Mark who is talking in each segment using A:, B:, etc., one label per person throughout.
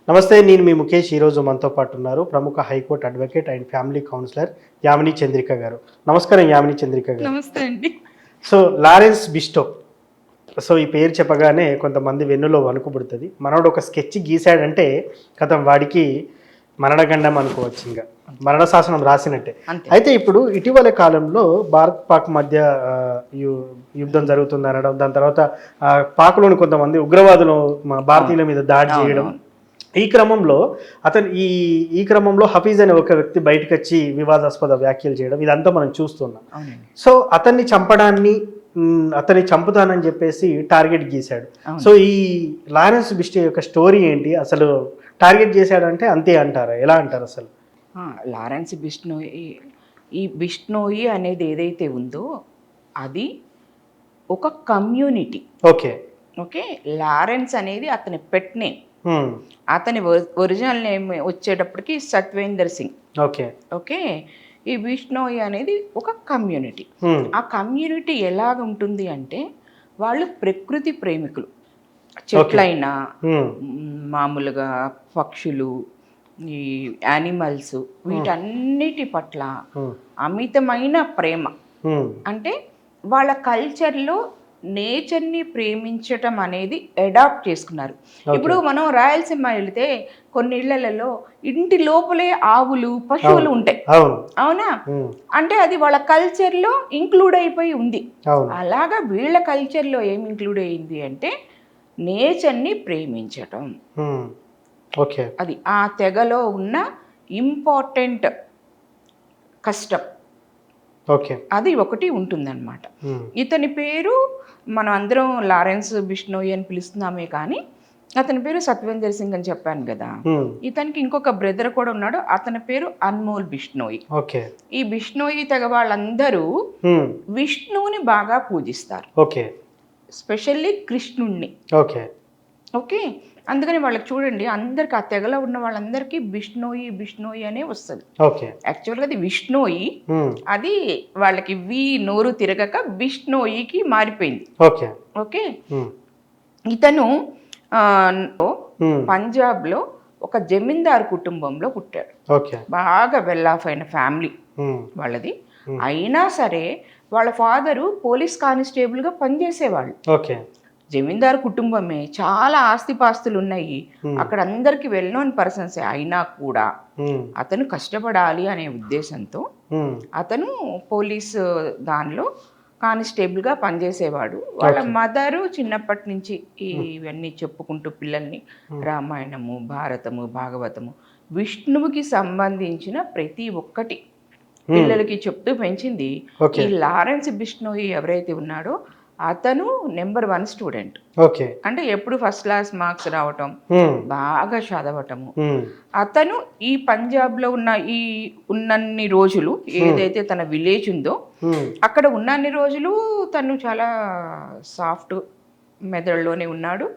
A: నమస్తే, నేను మీ ముఖేష్. ఈరోజు మనతో పాటు ఉన్నారు ప్రముఖ high court advocate and family counsellor Yamini Chandrika గారు. నమస్కారం యామిని చంద్రిక గారు.
B: నమస్తే అండి.
A: సో లారెన్స్ బిస్టో, సో ఈ పేరు చెప్పగానే కొంతమంది వెన్నులో వణుకు పుడుతుంది. మనోడు ఒక స్కెచ్ గీశాడంటే కథం వాడికి మరణగండం అనుకోవచ్చు, ఇంకా మరణ శాసనం రాసినట్టే. అయితే ఇప్పుడు ఇటీవల కాలంలో భారత్ పాక్ మధ్య యుద్ధం జరుగుతుంది అనడం, దాని తర్వాత పాక్లోని కొంతమంది ఉగ్రవాదులు భారతీయుల మీద దాడి చేయడం, ఈ క్రమంలో హఫీజ్ అనే ఒక వ్యక్తి బయటకు వచ్చి వివాదాస్పద వ్యాఖ్యలు చేయడం, ఇదంతా మనం చూస్తున్నాం. సో అతన్ని చంపుతానని చెప్పేసి టార్గెట్ గీశాడు. సో ఈ లారెన్స్ బిస్టో యొక్క స్టోరీ ఏంటి? అసలు టార్గెట్ చేశాడంటే అంతే అంటారా? ఎలా అంటారు అసలు?
B: లారెన్స్ బిష్నోయి అనేది ఏదైతే ఉందో అది ఒక కమ్యూనిటీ.
A: ఓకే
B: ఓకే, లారెన్స్ అనేది అతని పెట్ నేమ్. అతని ఒరిజినల్ నేమ్ వచ్చేటప్పటికి సత్వేందర్ సింగ్.
A: ఓకే
B: ఓకే, ఈ బిష్నోయి అనేది ఒక కమ్యూనిటీ. ఆ కమ్యూనిటీ ఎలాగ ఉంటుంది అంటే వాళ్ళు ప్రకృతి ప్రేమికులు. చెట్లైనా మామూలుగా పక్షులు, ఈ యానిమల్స్, వీటన్నిటి పట్ల అమితమైన ప్రేమ. అంటే వాళ్ళ కల్చర్లో నేచర్ని ప్రేమించటం అనేది అడాప్ట్ చేసుకున్నారు. ఇప్పుడు మనం రాయలసీమ వెళితే కొన్ని ఇళ్లలో ఇంటి లోపలే ఆవులు, పశువులు ఉంటాయి, అవునా? అంటే అది వాళ్ళ కల్చర్లో ఇంక్లూడ్ అయిపోయి ఉంది. అలాగా వీళ్ళ కల్చర్లో ఏమి ఇంక్లూడ్ అయ్యింది అంటే నేచర్ని ప్రేమించటం. అది ఆ తెగలో ఉన్న ఇంపార్టెంట్ కష్టం. అది ఒకటి ఉంటుందన్నమాట. ఇతని పేరు మనం అందరం లారెన్స్ బిష్నోయి అని పిలుస్తున్నామే, కానీ అతని పేరు సత్వేందర్ సింగ్ అని చెప్పాను కదా. ఇతనికి ఇంకొక బ్రదర్ కూడా ఉన్నాడు, అతని పేరు అన్మోల్ బిష్నోయి. ఈ బిష్నోయి తెగ వాళ్ళందరూ విష్ణువుని బాగా పూజిస్తారు, స్పెషల్లీ కృష్ణుణ్ణి. ఓకే, అందుకని వాళ్ళకి చూడండి, అందరికి ఆ తెగలో ఉన్న వాళ్ళందరికీ బిష్నోయి అనే వస్తుంది. యాక్చువల్గా అది విష్ణోయి, అది వాళ్ళకి నోరు తిరగక బిష్నోయికి మారిపోయింది. ఓకే, ఇతను పంజాబ్లో ఒక జమీందారు కుటుంబంలో పుట్టాడు. బాగా వెల్ ఆఫ్ అయిన ఫ్యామిలీ వాళ్ళది. అయినా సరే వాళ్ళ ఫాదరు పోలీస్ కానిస్టేబుల్గా పనిచేసేవాళ్ళు. జమీందారు కుటుంబమే, చాలా ఆస్తిపాస్తులు ఉన్నాయి అక్కడ, అందరికి వెల్ నోన్ పర్సన్సే. అయినా కూడా అతను కష్టపడాలి అనే ఉద్దేశంతో అతను పోలీసు దానిలో కానిస్టేబుల్గా పనిచేసేవాడు. వాళ్ళ మదరు చిన్నప్పటి నుంచి ఇవన్నీ చెప్పుకుంటూ పిల్లల్ని రామాయణము, భారతము, భాగవతము, విష్ణువుకి సంబంధించిన ప్రతి ఒక్కటి పిల్లలకి చెప్తూ పెంచింది. ఈ లారెన్స్ బిష్నోయి ఎవరైతే ఉన్నాడో అతను నెంబర్ 1 స్టూడెంట్. అంటే ఎప్పుడు ఫస్ట్ క్లాస్ మార్క్స్ రావటం, బాగా చదవటము. అతను ఈ పంజాబ్లో ఉన్నన్ని రోజులు ఏదైతే తన విలేజ్ ఉందో అక్కడ ఉన్నన్ని రోజులు తను చాలా సాఫ్ట్ మెథడ్లోనే ఉన్నాడు.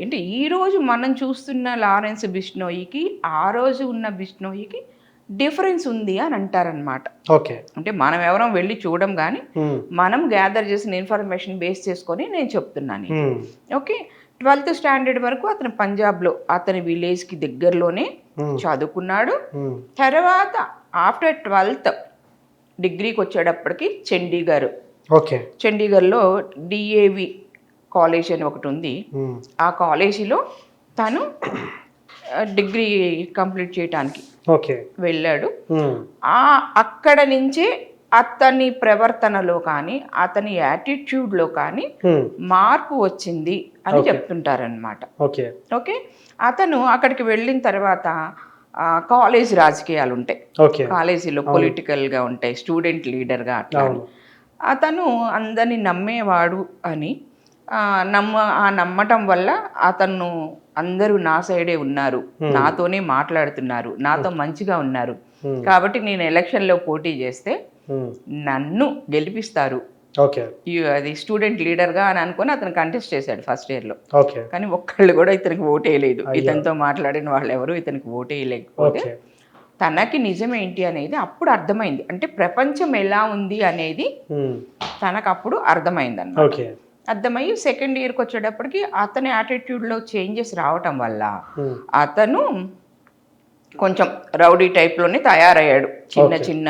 B: అంటే ఈ రోజు మనం చూస్తున్న లారెన్స్ బిష్నోయికి ఆ రోజు ఉన్న బిష్నోయికి డిఫరెన్స్ ఉంది అని అంటారనమాట. అంటే మనం ఎవరో వెళ్ళి చూడం, కానీ మనం గ్యాదర్ చేసిన ఇన్ఫర్మేషన్ బేస్ చేసుకొని నేను చెప్తున్నాను. ఓకే, 12th స్టాండర్డ్ వరకు అతను పంజాబ్లో అతని విలేజ్కి దగ్గరలోనే చదువుకున్నాడు. తర్వాత ఆఫ్టర్ 12th డిగ్రీకి వచ్చేటప్పటికి చండీగఢ్లో డిఏవి కాలేజ్ అని ఒకటి ఉంది. ఆ కాలేజీలో తను డిగ్రీ కంప్లీట్ చేయడానికి వెళ్ళాడు. అక్కడ నుంచే అతని ప్రవర్తనలో కానీ అతని యాటిట్యూడ్లో కానీ మార్పు వచ్చింది అని చెప్తుంటారనమాట. ఓకే, అతను అక్కడికి వెళ్ళిన తర్వాత కాలేజ్ రాజకీయాలు ఉంటాయి, కాలేజీలో పొలిటికల్గా ఉంటాయి, స్టూడెంట్ లీడర్గా అట్లా. అతను అందరినీ నమ్మేవాడు అని నమ్మటం వల్ల అతను అందరూ నా సైడే ఉన్నారు, నాతోనే మాట్లాడుతున్నారు, నాతో మంచిగా ఉన్నారు, కాబట్టి నేను ఎలక్షన్లో పోటీ చేస్తే నన్ను గెలిపిస్తారు, అది స్టూడెంట్ లీడర్గా అని అనుకుని అతను కంటెస్ట్ చేశాడు ఫస్ట్ ఇయర్లో. కానీ ఒక్కళ్ళు కూడా ఇతనికి ఓటేయలేదు. ఇతనితో మాట్లాడిన వాళ్ళు ఎవరు ఇతనికి ఓటేయలేకపోతే తనకి నిజమేంటి అనేది అప్పుడు అర్థమైంది. అంటే ప్రపంచం ఎలా ఉంది అనేది తనకు అప్పుడు అర్థమైంది అన్నమాట. అర్థమయ్యి సెకండ్ ఇయర్కి వచ్చేటప్పటికి అతని యాటిట్యూడ్లో చేంజెస్ రావటం వల్ల అతను కొంచెం రౌడీ టైప్లోనే తయారయ్యాడు. చిన్న చిన్న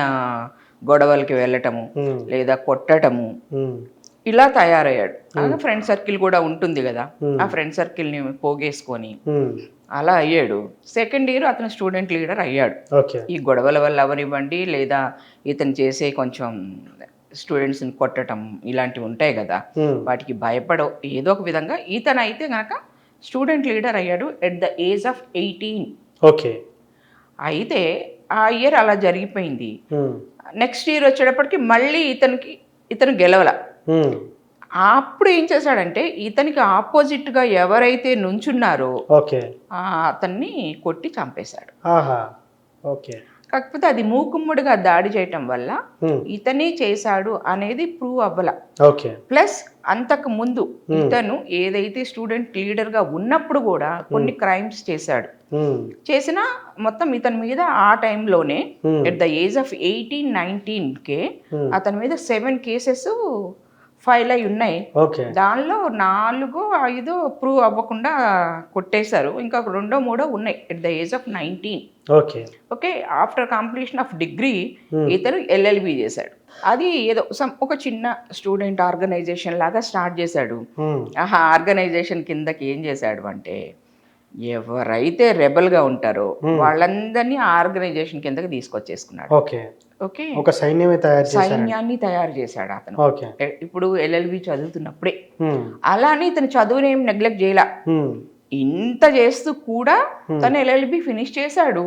B: గొడవలకి వెళ్ళటము లేదా కొట్టటము ఇలా తయారయ్యాడు. అలాగే ఫ్రెండ్ సర్కిల్ కూడా ఉంటుంది కదా, ఆ ఫ్రెండ్ సర్కిల్ని పోగేసుకొని అలా అయ్యాడు. సెకండ్ ఇయర్ అతను స్టూడెంట్ లీడర్ అయ్యాడు. ఈ గొడవల వల్ల అవనివ్వండి లేదా ఇతను చేసే కొంచెం స్టూడెంట్స్ని కొట్టడం ఇలాంటివి ఉంటాయి కదా, వాటికి భయపడవు ఏదో ఒక విధంగా ఇతను అయితే గనక స్టూడెంట్ లీడర్ అయ్యాడు at the age of 18.
A: Okay.
B: అయితే ఆ ఇయర్ అలా జరిగిపోయింది. నెక్స్ట్ ఇయర్ వచ్చేటప్పటికి మళ్ళీ ఇతను గెలవల. అప్పుడు ఏం చేశాడంటే ఇతనికి ఆపోజిట్గా ఎవరైతే నుంచున్నారో అతన్ని కొట్టి చంపేశాడు. కాకపోతే అది మూకుమ్ముడిగా దాడి చేయటం వల్ల ఇతనే చేశాడు అనేది ప్రూవ్ అవ్వల. ప్లస్ అంతకు ముందు ఇతను ఏదైతే స్టూడెంట్ లీడర్ గా ఉన్నప్పుడు కూడా కొన్ని క్రైమ్స్ చేశాడు. చేసిన మొత్తం ఇతని మీద ఆ టైంలోనే ఎట్ ద ఏజ్ ఆఫ్ 18-19 అతని మీద 7 కేసెస్ ఫైల్ అయి ఉన్నాయి. దానిలో 4-5 ప్రూవ్ అవ్వకుండా కొట్టేశారు, ఇంకా 2-3 ఉన్నాయి at the age of 19. Okay. After completion of degree ఇతను LLB చేశాడు. అది ఏదో ఒక చిన్న స్టూడెంట్ ఆర్గనైజేషన్ లాగా స్టార్ట్ చేశాడు. ఆ ఆర్గనైజేషన్ కిందకి ఏం చేశాడు అంటే ఎవరైతే రెబల్గా ఉంటారో వాళ్ళందరినీ ఆర్గనైజేషన్ కిందకి తీసుకొచ్చేసుకున్నాడు. ఓకే.
A: ఒక
B: సైన్యాన్ని తయారు చేశాడు అతను. ఇప్పుడు LLB చదువుతున్నప్పుడే. అలానే ఇతను చదువుని ఏం నెగ్లెక్ట్ చేయలా. ఇంత చేస్తూ కూడా తను LLB ఫినిష్ చేశాడు.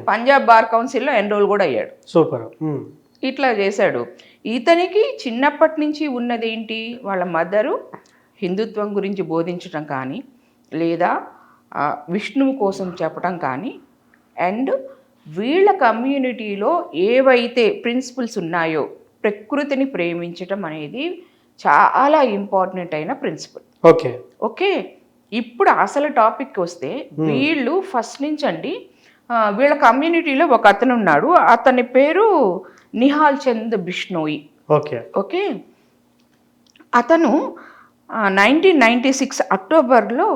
B: పంజాబ్ బార్ కౌన్సిల్లో ఎన్రోల్ కూడా అయ్యాడు.
A: సూపర్.
B: ఇట్లా చేశాడు. ఇతనికి చిన్నప్పటి నుంచి ఉన్నదేంటి, వాళ్ళ మదరు హిందుత్వం గురించి బోధించడం కానీ లేదా విష్ణువు కోసం చెప్పడం కానీ అండ్ వీళ్ళ కమ్యూనిటీలో ఏవైతే ప్రిన్సిపల్స్ ఉన్నాయో ప్రకృతిని ప్రేమించటం అనేది చాలా ఇంపార్టెంట్ అయిన ప్రిన్సిపల్. ఓకే. ఇప్పుడు అసలు టాపిక్ వస్తే వీళ్ళు ఫస్ట్ నుంచి అండి వీళ్ళ కమ్యూనిటీలో ఒక అతను ఉన్నాడు. అతని పేరు నిహాల్ చంద్ బిష్నోయి. ఓకే. అతను 1996 అక్టోబర్లో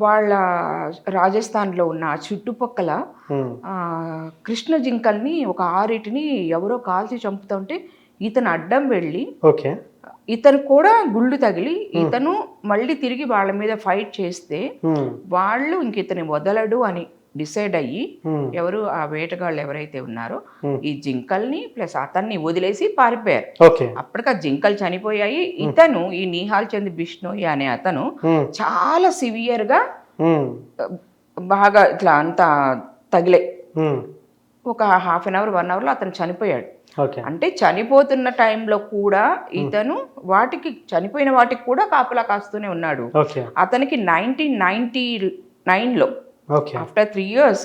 B: వాళ్ళ రాజస్థాన్లో ఉన్న చుట్టుపక్కల కృష్ణ జింకల్ని ఒక 6 ఎవరో కాల్చి చంపుతుంటే ఇతను అడ్డం వెళ్ళి ఇతను కూడా గుళ్ళు తగిలి ఇతను మళ్ళీ తిరిగి వాళ్ళ మీద ఫైట్ చేస్తే వాళ్ళు ఇంక ఇతని వదలడు అని డిసైడ్ అయ్యి ఎవరు ఆ వేటగాళ్ళు ఎవరైతే ఉన్నారో ఈ జింకల్ని ప్లస్ అతన్ని వదిలేసి పారిపోయారు. అప్పటికి ఆ జింకలు చనిపోయాయి. ఇతను ఈ నిహాల్ చంద్ బిష్నోయి అనే అతను చాలా సివియర్ గా బాగా ఇట్లా అంతా తగిలే ఒక హాఫ్ అన్ అవర్ 1 అవర్లో అతను చనిపోయాడు. అంటే చనిపోతున్న టైంలో కూడా ఇతను చనిపోయిన వాటికి కూడా కాపలా కాస్తూనే ఉన్నాడు. అతనికి 1999లో ఆఫ్టర్ 3 years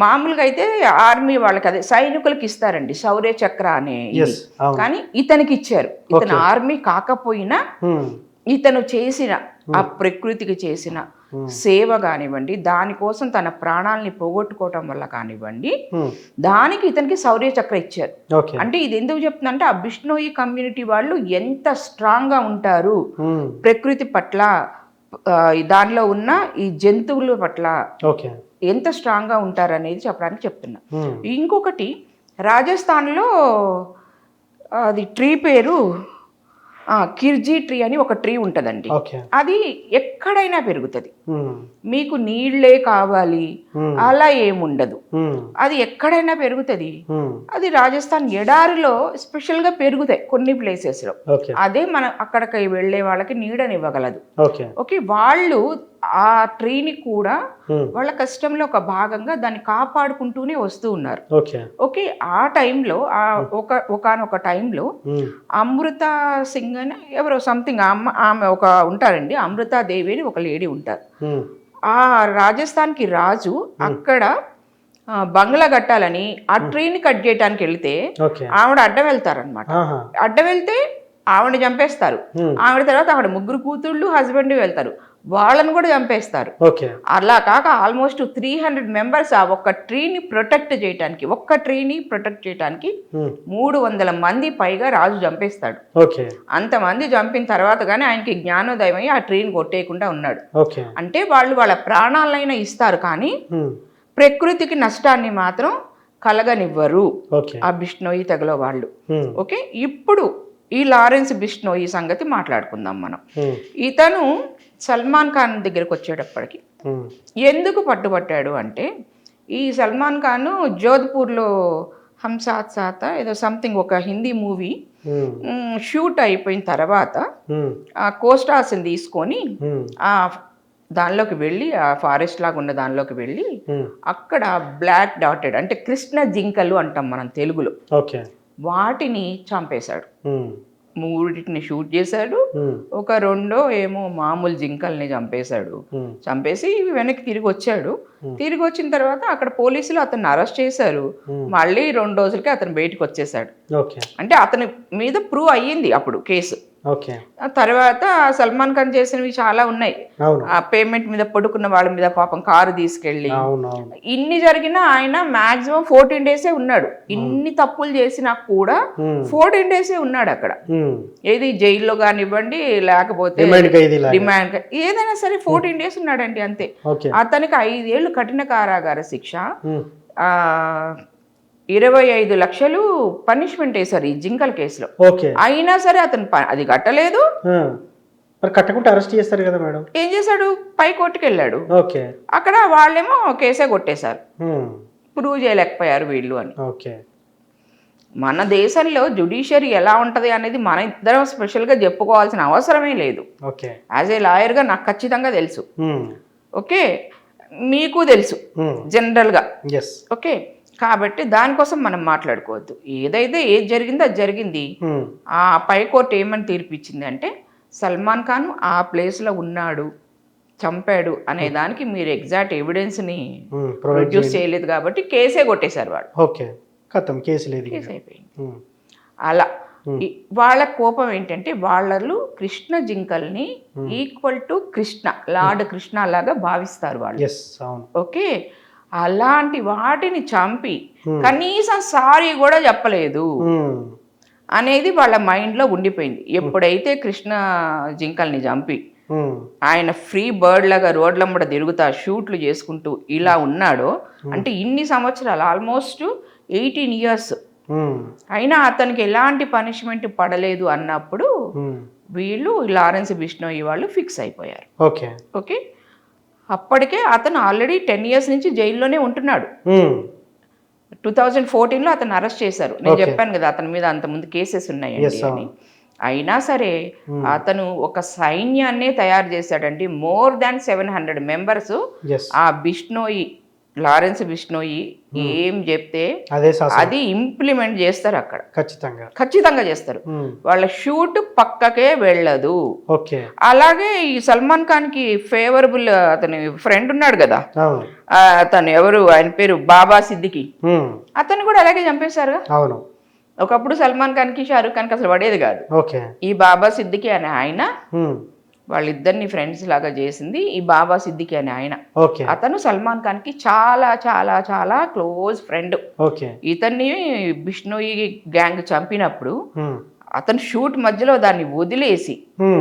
B: మామూలుగా అయితే ఆర్మీ వాళ్ళకి అదే సైనికులకి ఇస్తారండి శౌర్య చక్ర అనే, కానీ ఇతనికి ఇచ్చారు. ఇతను ఆర్మీ కాకపోయినా ఇతను చేసిన ఆ ప్రకృతికి చేసిన సేవ కానివ్వండి, దానికోసం తన ప్రాణాలని పోగొట్టుకోవటం వల్ల కానివ్వండి, దానికి ఇతనికి శౌర్య చక్ర ఇచ్చారు. అంటే ఇది ఎందుకు చెప్తుందంటే ఆ బిష్నోయి కమ్యూనిటీ వాళ్ళు ఎంత స్ట్రాంగ్ గా ఉంటారు ప్రకృతి పట్ల, దానిలో ఉన్న ఈ జంతువుల పట్ల ఎంత స్ట్రాంగ్ గా ఉంటారు అనేది చెప్పడానికి చెప్తున్నా. ఇంకొకటి రాజస్థాన్లో అది ట్రీ పేరు కిర్జీ ట్రీ అని ఒక ట్రీ ఉంటుందండి. అది ఎక్కడైనా పెరుగుతుంది. మీకు నీళ్లే కావాలి అలా ఏముండదు, అది ఎక్కడైనా పెరుగుతుంది. అది రాజస్థాన్ ఎడారిలో స్పెషల్ గా పెరుగుతాయి కొన్ని ప్లేసెస్ లో. అదే మనం అక్కడికి వెళ్లే వాళ్ళకి నీడనివ్వగలదు. ఓకే. వాళ్ళు ఆ ట్రీని కూడా వాళ్ళ కష్టంలో ఒక భాగంగా దాన్ని కాపాడుకుంటూనే వస్తూ ఉన్నారు. ఓకే. ఆ టైంలో ఒకనొక టైంలో అమృత సింగ్ అని ఎవరో సంథింగ్ ఆమె ఒక ఉంటారండి, అమృతాదేవి అని ఒక లేడీ ఉంటారు. ఆ రాజస్థాన్కి రాజు అక్కడ బంగ్లా కట్టాలని ఆ ట్రీని కట్ చేయడానికి వెళ్తే ఆవిడ అడ్డం వెళ్తారనమాట. అడ్డం వెళ్తే ఆవిడ చంపేస్తారు. ఆవిడ తర్వాత ఆవిడ 3 కూతుళ్ళు హస్బెండ్ వెళ్తారు. వాళ్ళని కూడా చంపేస్తారు.
A: ఓకే.
B: అలా కాక ఆల్మోస్ట్ 300 మెంబర్స్ ఆ ఒక్క ట్రీని ప్రొటెక్ట్ చేయడానికి, 300 మంది పైగా రాజు చంపేస్తాడు.
A: ఓకే.
B: అంతమంది చంపిన తర్వాత కానీ ఆయనకి జ్ఞానోదయం అయ్యి ఆ ట్రీని కొట్టేయకుండా ఉన్నాడు.
A: ఓకే.
B: అంటే వాళ్ళు వాళ్ళ ప్రాణాలైనా ఇస్తారు కానీ ప్రకృతికి నష్టాన్ని మాత్రం కలగనివ్వరు ఆ బిష్ణోయి తెగలో వాళ్ళు. ఓకే, ఇప్పుడు ఈ లారెన్స్ బిష్ణోయి సంగతి మాట్లాడుకుందాం మనం. ఇతను సల్మాన్ ఖాన్ దగ్గరకు వచ్చేటప్పటికి ఎందుకు పట్టుబట్టాడు అంటే, ఈ సల్మాన్ ఖాన్ జోధ్పూర్లో హమ్ సాత్ సాత్ ఏదో సంథింగ్ ఒక హిందీ మూవీ షూట్ అయిపోయిన తర్వాత ఆ కోస్టాస్ని తీసుకొని ఆ దానిలోకి వెళ్ళి, ఆ ఫారెస్ట్ లాగా ఉన్న దానిలోకి వెళ్ళి అక్కడ బ్లాక్ డాటెడ్ అంటే కృష్ణ జింకలు అంటాం మనం తెలుగులో, వాటిని చంపేశాడు. 3 షూట్ చేశాడు, ఒక 2 ఏమో మామూలు జింకల్ని చంపేశాడు. చంపేసి వెనక్కి తిరిగి వచ్చాడు. తిరిగి వచ్చిన తర్వాత అక్కడ పోలీసులు అతన్ని అరెస్ట్ చేశారు. మళ్ళీ 2 రోజులకి అతను బయటకు వచ్చేసాడు. అంటే అతని మీద ప్రూవ్ అయ్యింది అప్పుడు కేసు. తర్వాత సల్మాన్ ఖాన్ చేసినవి చాలా ఉన్నాయి. ఆ పేమెంట్ మీద పడుకున్న వాళ్ళ మీద పాపం కారు తీసుకెళ్ళి, ఇన్ని జరిగినా ఆయన మాక్సిమం 14 డేసే ఉన్నాడు. ఇన్ని తప్పులు చేసినా కూడా 14 డేసే ఉన్నాడు అక్కడ. ఏది జైల్లో కానివ్వండి, లేకపోతే రిమాండ్, ఏదైనా సరే 14 డేస్ ఉన్నాడండి అంతే. అతనికి 5 ఏళ్ళు కఠిన కారాగార శిక్ష, 25 లక్షలు పనిష్మెంట్ వేశారు ఈ జింకల కేసులో. అయినా సరే అతను అది కట్టలేదు.
A: కట్టకుండా అరెస్ట్ చేస్తారు కదా మేడం.
B: ఏం చేశాడు, పై కోర్టుకి వెళ్ళాడు. అక్కడ వాళ్ళేమో కేసే కొట్టేశారు, ప్రూవ్ చేయలేకపోయారు వీళ్ళు అని. మన దేశంలో జ్యుడిషియరీ ఎలా ఉంటది అనేది మన ఇద్దరం స్పెషల్ గా చెప్పుకోవాల్సిన అవసరమే లేదు. యాజ్ ఏ లాయర్ గా నాకు ఖచ్చితంగా తెలుసు. ఓకే, మీకు తెలుసు జనరల్ గా. ఓకే, కాబట్టి దానికోసం మనం మాట్లాడుకోవద్దు. ఏదైతే ఏది జరిగిందో అది జరిగింది. ఆ పై కోర్టు ఏమని తీర్పిచ్చింది అంటే, సల్మాన్ ఖాన్ ఆ ప్లేస్లో ఉన్నాడు, చంపాడు అనే దానికి మీరు ఎగ్జాక్ట్ ఎవిడెన్స్ని ప్రొడ్యూస్ చేయలేదు కాబట్టి కేసే కొట్టేశారు వాళ్ళు. కేసు అయిపోయింది. అలా వాళ్ళ కోపం ఏంటంటే, వాళ్ళు కృష్ణ జింకల్ని equal to Krishna, lord Krishna లాగా భావిస్తారు వాళ్ళు. ఓకే, అలాంటి వాటిని చంపి కనీసం సారీ కూడా చెప్పలేదు అనేది వాళ్ళ మైండ్లో ఉండిపోయింది. ఎప్పుడైతే కృష్ణ జింకల్ని చంపి ఆయన ఫ్రీ బర్డ్ లాగా రోడ్లమ్మడ తిరుగుతా షూట్లు చేసుకుంటూ ఇలా ఉన్నాడో, అంటే ఇన్ని సంవత్సరాలు ఆల్మోస్ట్ 18 years అయినా అతనికి ఎలాంటి పనిష్మెంట్ పడలేదు అన్నప్పుడు వీళ్ళు లారెన్స్ బిష్ణోయి వాళ్ళు ఫిక్స్ అయిపోయారు. ఓకే, అప్పటికే అతను ఆల్రెడీ 10 years నుంచి జైల్లోనే ఉంటున్నాడు. 2014లో అతను అరెస్ట్ చేశారు. నేను చెప్పాను కదా అతని మీద అంతకుముందు కేసెస్ ఉన్నాయండి అని. అయినా సరే అతను ఒక సైన్యాన్నే తయారు చేశాడండి. More than 700 members. ఆ బిష్ణోయి, లారెన్స్ బిష్ణోయి ఏం చెప్తే అది ఇంప్లిమెంట్ చేస్తారు అక్కడ. ఖచ్చితంగా చేస్తారు. వాళ్ళ షూట్ పక్కకే వెళ్ళదు. అలాగే ఈ సల్మాన్ ఖాన్ కి ఫేవరబుల్ అతని ఫ్రెండ్ ఉన్నాడు కదా, అతను ఎవరు, ఆయన పేరు బాబా సిద్దికి, అతను కూడా అలాగే చంపేశారు. ఒకప్పుడు సల్మాన్ ఖాన్ కి షారూక్ ఖాన్ కి అసలు పడేది కాదు. ఈ బాబా సిద్దికి అనే ఆయన వాళ్ళిద్దరిని ఫ్రెండ్స్ లాగా చేసింది ఈ బాబా సిద్దికి అనే ఆయన. అతను సల్మాన్ ఖాన్ కి చాలా చాలా చాలా క్లోజ్ ఫ్రెండ్. ఇతన్ని బిష్ణోయి గ్యాంగ్ చంపినప్పుడు అతను షూట్ మధ్యలో దాన్ని వదిలేసి,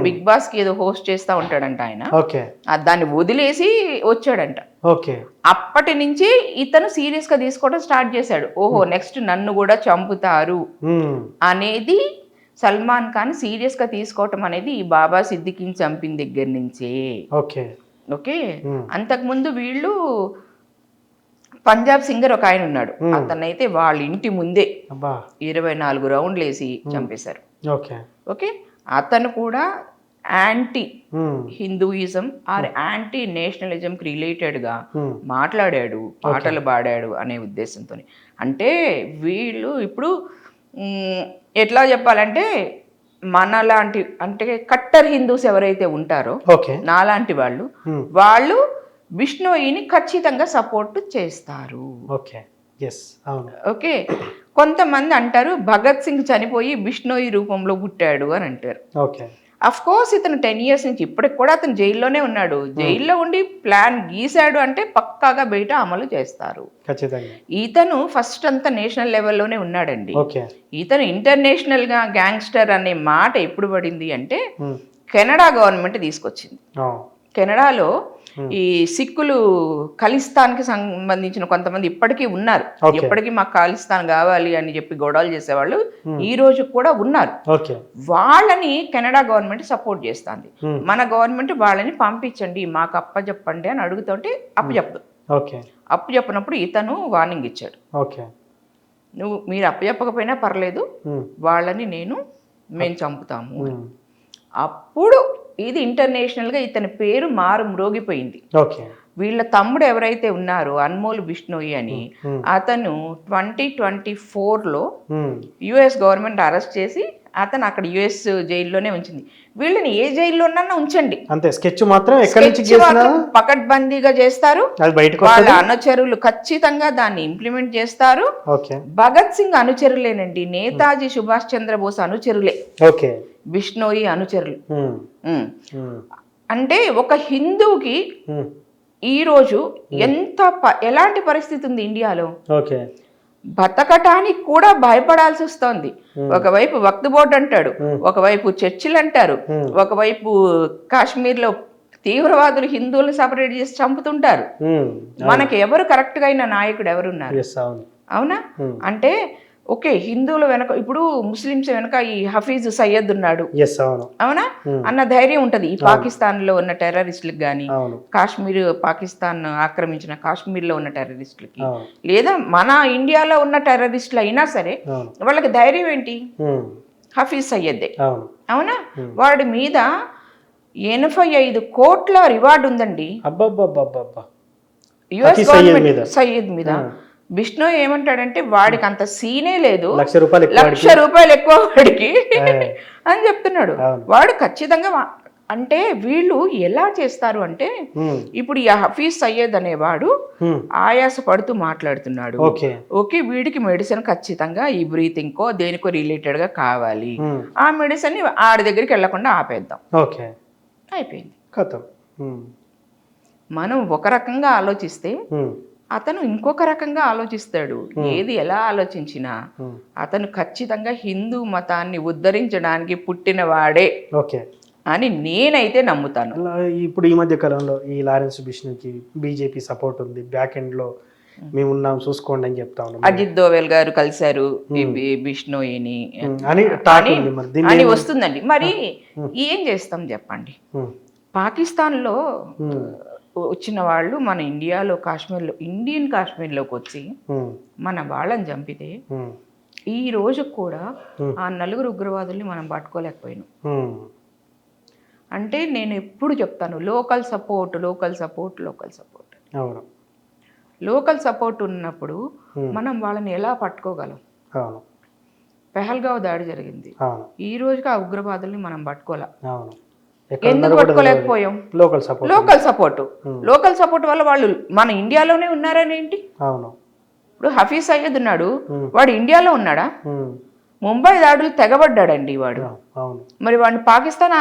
B: బిగ్ బాస్ కి ఏదో హోస్ట్ చేస్తా ఉంటాడంట ఆయన, దాన్ని వదిలేసి వచ్చాడంట. అప్పటి నుంచి ఇతను సీరియస్ గా తీసుకోవడం స్టార్ట్ చేశాడు. ఓహో, నెక్స్ట్ నన్ను కూడా చంపుతారు అనేది సల్మాన్ ఖాన్ సీరియస్ గా తీసుకోవటం అనేది ఈ బాబా సిద్దికిని చంపిన దగ్గర నుంచే. ఓకే, అంతకుముందు వీళ్ళు పంజాబ్ సింగర్ ఒక ఆయన ఉన్నాడు, అతనైతే వాళ్ళ ఇంటి ముందే 24 రౌండ్లు వేసి చంపేశారు. ఓకే, అతను కూడా యాంటీ హిందూయిజం ఆర్ యాంటీ నేషనలిజంకి రిలేటెడ్గా మాట్లాడాడు, పాటలు పాడాడు అనే ఉద్దేశంతో. అంటే వీళ్ళు ఇప్పుడు ఎట్లా చెప్పాలంటే, మనలాంటి అంటే కట్టర్ హిందూస్ ఎవరైతే ఉంటారో నాలాంటి వాళ్ళు బిష్ణోయిని ఖచ్చితంగా సపోర్ట్ చేస్తారు. ఓకే, కొంతమంది అంటారు భగత్ సింగ్ చనిపోయి బిష్ణోయి రూపంలో పుట్టాడు అని అంటారు. అఫ్ కోర్స్ ఇతను 10 years నుంచి ఇప్పటికి కూడా అతను జైల్లోనే ఉన్నాడు. జైల్లో ఉండి ప్లాన్ గీశాడు అంటే పక్కాగా బయట అమలు చేస్తారు.
A: ఖచ్చితంగా.
B: ఇతను ఫస్ట్ అంతా నేషనల్ లెవెల్లోనే ఉన్నాడండి.
A: ఓకే.
B: ఇతను ఇంటర్నేషనల్ గా గ్యాంగ్స్టర్ అనే మాట ఎప్పుడు పడింది అంటే కెనడా గవర్నమెంట్ తీసుకొచ్చింది. కెనడాలో ఈ సిక్కులు ఖలిస్తాన్కి సంబంధించిన కొంతమంది ఇప్పటికీ ఉన్నారు. ఇప్పటికీ మాకు ఖలిస్తాన్ కావాలి అని చెప్పి గొడవలు చేసేవాళ్ళు ఈ రోజు కూడా ఉన్నారు. వాళ్ళని కెనడా గవర్నమెంట్ సపోర్ట్ చేస్తుంది. మన గవర్నమెంట్ వాళ్ళని పంపించండి మాకు అప్పచెప్పండి అని అడుగుతుంటే అప్పచెప్పదు. అప్పచెప్పనప్పుడు ఇతను వార్నింగ్ ఇచ్చాడు, మీరు అప్పచెప్పకపోయినా పర్లేదు, వాళ్ళని మేము చంపుతాము. అప్పుడు ఇది ఇంటర్నేషనల్గా ఇతని పేరు మ్రోగిపోయింది. వీళ్ళ తమ్ముడు ఎవరైతే ఉన్నారో అన్మోల్ బిష్ణోయి అని, అతను 2024లో యుఎస్ గవర్నమెంట్ అరెస్ట్ చేసి అతను అక్కడ యుఎస్ జైల్లోనే ఉంచింది. వీళ్ళని ఏ జైల్లోనన్నా ఉంచండి,
A: అంతే. స్కెచ్ మాత్రం
B: పకడ్బందీగా చేస్తారు. వాళ్ళ అనుచరులు ఖచ్చితంగా దాన్ని ఇంప్లిమెంట్ చేస్తారు. భగత్ సింగ్ అనుచరులేనండి, నేతాజీ సుభాష్ చంద్రబోస్ అనుచరులే బిష్ణోయి అనుచరులు. అంటే ఒక హిందూకి ఈరోజు ఎలాంటి పరిస్థితి ఉంది ఇండియాలో, బతకటానికి కూడా భయపడాల్సి వస్తోంది. ఒకవైపు వక్త్ బోర్డు అంటాడు, ఒకవైపు చర్చిలు అంటారు, ఒకవైపు కాశ్మీర్లో తీవ్రవాదులు హిందువులను సపరేట్ చేసి చంపుతుంటారు. మనకి ఎవరు కరెక్ట్ గా అయిన నాయకుడు ఎవరున్నారు? అవునా? అంటే ఓకే, హిందువుల వెనక ఇప్పుడు ముస్లింస్ వెనక ఈ హఫీజ్ సయ్యద్ ఉన్నాడు, అవునా అన్న ధైర్యం ఉంటది ఈ పాకిస్తాన్ లో ఉన్న టెర్రరిస్టులకు గానీ, కాశ్మీర్ పాకిస్తాన్ ఆక్రమించిన కాశ్మీర్ లో ఉన్న టెర్రరిస్టులకి, లేదా మన ఇండియాలో ఉన్న టెర్రరిస్టులు అయినా సరే వాళ్ళకి ధైర్యం ఏంటి? హఫీజ్ సయ్యద్దే, అవునా? వాడి మీద 85 కోట్ల రివార్డు ఉందండి యుఎస్ గవర్నమెంట్ సయ్యద్ మీద. విష్ణు ఏమంటాడంటే వాడికి అంత సీనే లేదు, ₹1,00,000 ఎక్కువ వాడికి అని చెప్తున్నాడు. వాడు ఖచ్చితంగా అంటే వీళ్ళు ఎలా చేస్తారు అంటే, ఇప్పుడు ఈ హఫీజ్ సయ్యద్ అనేవాడు ఆయాస పడుతూ మాట్లాడుతున్నాడు, ఓకే వీడికి మెడిసిన్ ఖచ్చితంగా ఈ బ్రీతింగ్ కో దేనికో రిలేటెడ్ గా కావాలి, ఆ మెడిసిన్ ఆడి దగ్గరికి వెళ్లకుండా ఆపేద్దాం, అయిపోయింది. మనం ఒక రకంగా ఆలోచిస్తే అతను ఇంకొక రకంగా ఆలోచిస్తాడు. ఏది ఎలా ఆలోచించినా అతను ఖచ్చితంగా హిందూ మతాన్ని ఉద్ధరించడానికి పుట్టినవాడే అని నేనైతే నమ్ముతాను.
A: ఇప్పుడు ఈ మధ్య కాలంలో ఈ లారెన్స్ బిష్ణోయికి బీజేపీ సపోర్ట్ ఉంది, బ్యాక్ ఎండ్ లో మేము ఉన్నాం చూసుకోండి అని చెప్తా ఉన్నాం.
B: అజిత్ దోవల్ గారు కలిశారు బిష్ణోయిని అని వస్తుందండి. మరి ఏం చేస్తాం చెప్పండి? పాకిస్తాన్లో వచ్చిన వాళ్ళు మన ఇండియాలో కాశ్మీర్లో ఇండియన్ కాశ్మీర్లోకి వచ్చి మన వాళ్ళని చంపితే ఈ రోజు కూడా ఆ 4 ఉగ్రవాదుల్ని మనం పట్టుకోలేకపోయినాం. అంటే నేను ఎప్పుడు చెప్తాను, లోకల్ సపోర్ట్ లోకల్ సపోర్ట్ ఉన్నప్పుడు మనం వాళ్ళని ఎలా పట్టుకోగలం? పెహల్గావ్ దాడి జరిగింది, ఈ రోజుకి ఆ ఉగ్రవాదుల్ని మనం పట్టుకోలే. ఎందుకు పట్టుకోలేకపోయాం? లోకల్ సపోర్ట్ వల్ల వాళ్ళు మన ఇండియాలోనే ఉన్నారని ఏంటి? ఇప్పుడు హఫీజ్ సయ్యద్ ఉన్నాడు, వాడు ఇండియాలో ఉన్నాడా? ముంబై దాడులు తెగబడ్డాడండి వాడు. మరి వాడిని పాకిస్తాన్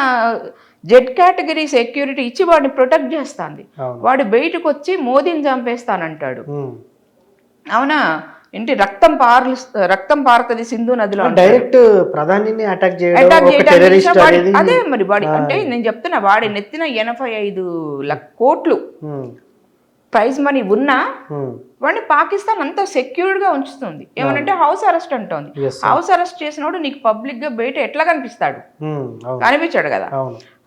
B: జెడ్ కేటగిరీ సెక్యూరిటీ ఇచ్చి వాడిని ప్రొటెక్ట్ చేస్తాంది. వాడు బయటకు వచ్చి మోదీని చంపేస్తానంటాడు, అవునా? ఏంటి రక్తం పారుతుంది సింధు నదిలో,
A: డైరెక్ట్ ప్రధానిని అటాక్
B: అదే మరి వాడి అంటే నేను చెప్తున్నా, వాడి నెత్తిన 85 కోట్లు ప్రైజ్ మనీ ఉన్నా వాడిని పాకిస్తాన్ అంతా సెక్యూర్డ్ గా ఉంచుతుంది. ఏమనంటే హౌస్ అరెస్ట్ అంటోంది. హౌస్ అరెస్ట్ చేసినప్పుడు నీకు పబ్లిక్ గా బయట ఎట్లా కనిపిస్తాడు? కనిపించాడు కదా.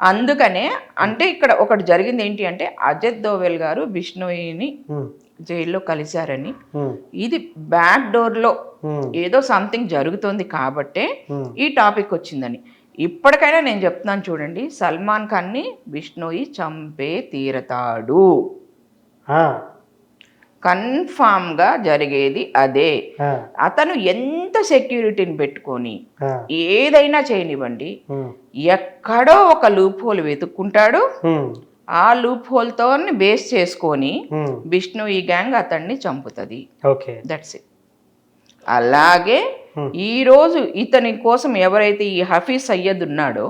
B: అందుకనే అంటే ఇక్కడ ఒకటి జరిగింది ఏంటి అంటే, అజిత్ దోవల్ గారు బిష్ణోయిని జైల్లో కలిశారని, ఇది బ్యాక్ డోర్ లో ఏదో సంథింగ్ జరుగుతుంది కాబట్టే ఈ టాపిక్ వచ్చిందని. ఇప్పటికైనా నేను చెప్తున్నాను చూడండి, సల్మాన్ ఖాన్ ని బిష్ణోయి చంపే తీరతాడు, కన్ఫామ్ గా జరిగేది అదే. అతను ఎంత సెక్యూరిటీని పెట్టుకొని ఏదైనా చేయనివ్వండి, ఎక్కడో ఒక లూప్ హోల్ వెతుక్కుంటాడు, ఆ లూప్ హోల్ తో బేస్ చేసుకొని బిష్ణోయి గ్యాంగ్ అతన్ని చంపుతుంది. That's it. అలాగే ఈరోజు ఇతని కోసం ఎవరైతే ఈ హఫీజ్ సయ్యద్ ఉన్నాడో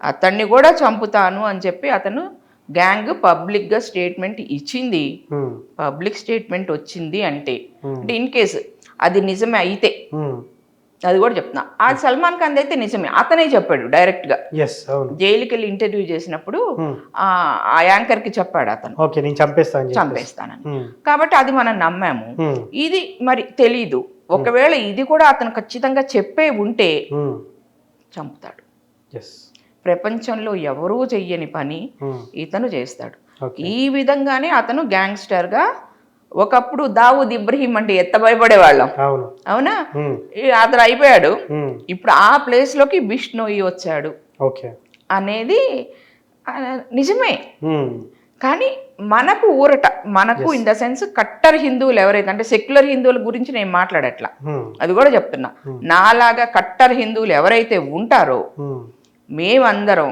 B: అతన్ని కూడా చంపుతాను అని చెప్పి అతను గ్యాంగ్ పబ్లిక్గా స్టేట్మెంట్ ఇచ్చింది. పబ్లిక్ స్టేట్మెంట్ వచ్చింది అంటే ఇన్ కేసు అది నిజమే అయితే అది కూడా చెప్తున్నా, అది సల్మాన్ ఖాన్ అయితే నిజమే, అతనే చెప్పాడు డైరెక్ట్గా. జైలుకి వెళ్ళి ఇంటర్వ్యూ చేసినప్పుడు ఆ యాంకర్కి చెప్పాడు అతను చంపేస్తానని. కాబట్టి అది మనం నమ్మాము. ఇది మరి తెలీదు, ఒకవేళ ఇది కూడా అతను ఖచ్చితంగా చెప్పే ఉంటే చంపుతాడు. ప్రపంచంలో ఎవరూ చెయ్యని పని ఇతను చేస్తాడు. ఈ విధంగానే అతను గ్యాంగ్స్టర్గా, ఒకప్పుడు దావూద్ ఇబ్రహీం అంటే ఎత్త భయపడేవాళ్ళం, అవునా, అతను అయిపోయాడు. ఇప్పుడు ఆ ప్లేస్ లోకి బిష్ణోయి వచ్చాడు అనేది నిజమే. కానీ మనకు ఊరట, మనకు ఇన్ ద సెన్స్ కట్టర్ హిందువులు ఎవరైతే, అంటే సెక్యులర్ హిందువుల గురించి నేను మాట్లాడట్లా, అది కూడా చెప్తున్నా. నాలాగా కట్టర్ హిందువులు ఎవరైతే ఉంటారో మేమందరం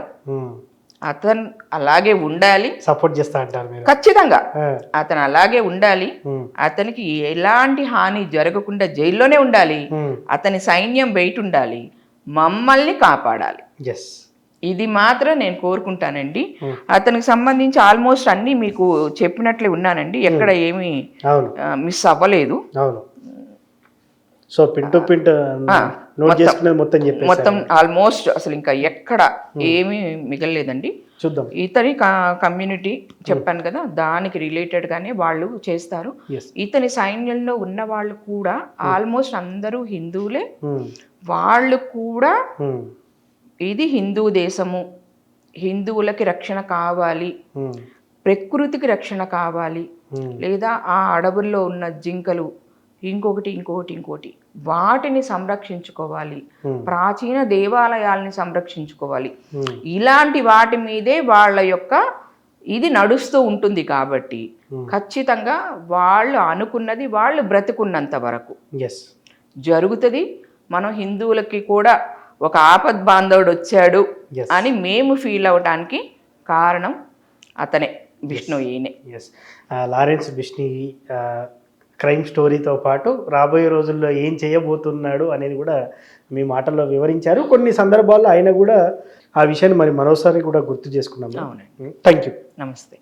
B: అతను అలాగే ఉండాలి,
A: సపోర్ట్ చేస్తా అంటారు
B: ఖచ్చితంగా. అతను అలాగే ఉండాలి, అతనికి ఎలాంటి హాని జరగకుండా జైల్లోనే ఉండాలి, అతని సైన్యం బయట ఉండాలి, మమ్మల్ని కాపాడాలి. ఇది మాత్రం నేను కోరుకుంటానండి. అతనికి సంబంధించి ఆల్మోస్ట్ అన్ని మీకు చెప్పినట్లే ఉన్నానండి, ఎక్కడ ఏమీ మిస్ అవ్వలేదు.
A: సో పిన్ టు పిన్
B: మొత్తం ఆల్మోస్ట్ అసలు ఇంకా ఎక్కడ ఏమీ మిగలలేదండి.
A: చూద్దాం.
B: ఇతని కమ్యూనిటీ చెప్పాను కదా, దానికి రిలేటెడ్ గానే వాళ్ళు చేస్తారు. ఇతని సైన్యంలో ఉన్న వాళ్ళు కూడా ఆల్మోస్ట్ అందరూ హిందువులే. వాళ్ళు కూడా ఇది హిందూ దేశము, హిందువులకి రక్షణ కావాలి, ప్రకృతికి రక్షణ కావాలి, లేదా ఆ అడవుల్లో ఉన్న జింకలు ఇంకొకటి వాటిని సంరక్షించుకోవాలి, ప్రాచీన దేవాలయాల్ని సంరక్షించుకోవాలి, ఇలాంటి వాటి మీదే వాళ్ళ యొక్క ఇది నడుస్తూ ఉంటుంది. కాబట్టి ఖచ్చితంగా వాళ్ళు అనుకున్నది వాళ్ళు బ్రతికున్నంత వరకు జరుగుతుంది. మనం హిందువులకి కూడా ఒక ఆపద్ బాంధవుడు వచ్చాడు అని మేము ఫీల్ అవటానికి కారణం అతనే, బిష్ణోయినే.
A: లారెన్స్ బిష్ణోయి క్రైమ్ స్టోరీతో పాటు రాబోయే రోజుల్లో ఏం చేయబోతున్నాడు అనేది కూడా మీ మాటల్లో వివరించారు. కొన్ని సందర్భాల్లో ఆయన కూడా ఆ విషయాన్ని మరి మరోసారి కూడా గుర్తు చేసుకున్నాము.
B: అవునండి.
A: Thank you.
B: నమస్తే.